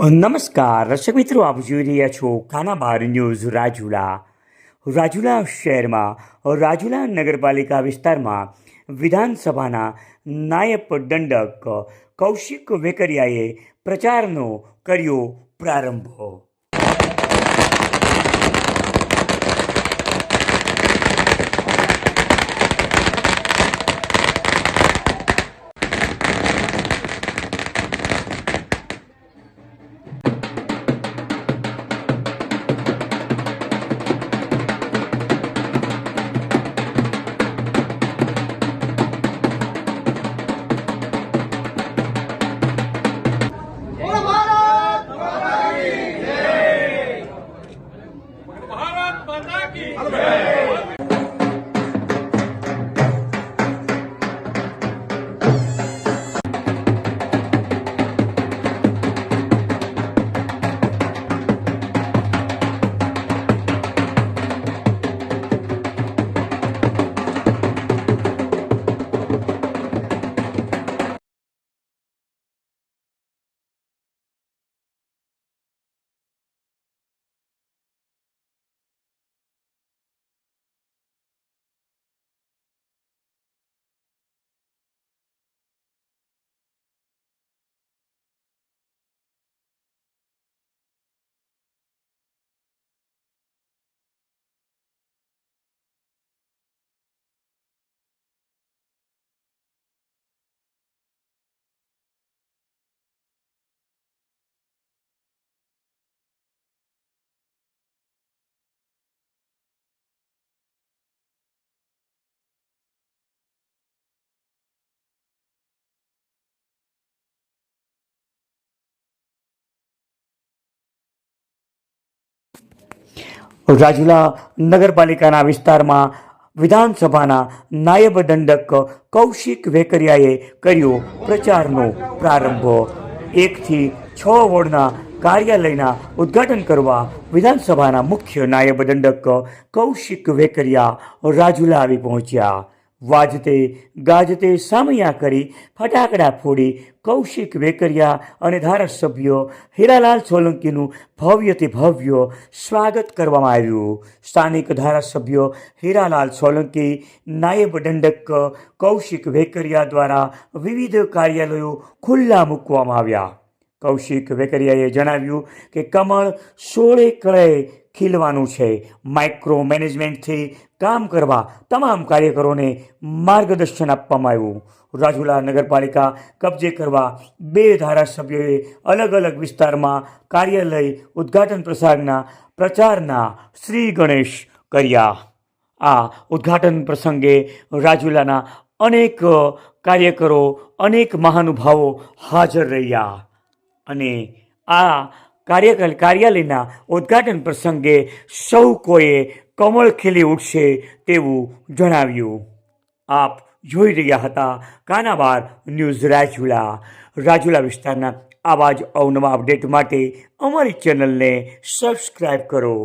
નમસ્કાર દર્શક મિત્રો, આપ જોઈ રહ્યા છો કાનાબાર ન્યૂઝ રાજુલા શહેરમાં રાજુલા નગરપાલિકા વિસ્તારમાં વિધાનસભાના નાયબ દંડક કૌશિક વેકરિયાએ પ્રચારનો કર્યો પ્રારંભ। રાજુલા નગરપાલિકાના વિસ્તારમાં વિધાનસભાના નાયબ દંડક કૌશિક વેકરિયાએ કર્યો પ્રચારનો પ્રારંભ। 1 થી 6 વોર્ડના કાર્યાલયના ઉદ્ઘાટન કરવા વિધાનસભાના મુખ્ય નાયબ દંડક કૌશિક વેકરિયા રાજુલા આવી પહોંચ્યા। વાજતે ગાજતે સામૈયા કરી ફટાકડા ફોડી કૌશિક વેકરિયા અને ધારાસભ્ય હીરાલાલ સોલંકીનું ભવ્યથી ભવ્ય સ્વાગત કરવામાં આવ્યું। સ્થાનિક ધારાસભ્ય હીરાલાલ સોલંકી, નાયબ દંડક કૌશિક વેકરિયા દ્વારા વિવિધ કાર્યાલયો ખુલ્લા મૂકવામાં આવ્યા। કૌશિક વેકરિયાએ જણાવ્યું કે કમળ 16 કળે ખીલવાનું છે। માઇક્રો મેનેજમેન્ટથી કામ કરવા તમામ કાર્યકરોને માર્ગદર્શન આપવામાં આવ્યું। રાજુલા નગરપાલિકા કબજે કરવા 2 ધારાસભ્યોએ અલગ અલગ વિસ્તારમાં કાર્યાલય ઉદ્ઘાટન પ્રચારના શ્રી ગણેશ કર્યા। આ ઉદ્ઘાટન પ્રસંગે રાજુલાના અનેક કાર્યકરો, અનેક મહાનુભાવો હાજર રહ્યા અને આ કાર્યાલયના ઉદ્ઘાટન પ્રસંગે સૌ કોઈએ કમળ ખીલી ઉઠશે તેવું જણાવ્યું। આપ જોઈ રહ્યા હતા કાનાબાર ન્યૂઝ રાજુલા વિસ્તારના આવા જ અવનવા અપડેટ માટે અમારી ચેનલને સબસ્ક્રાઈબ કરો।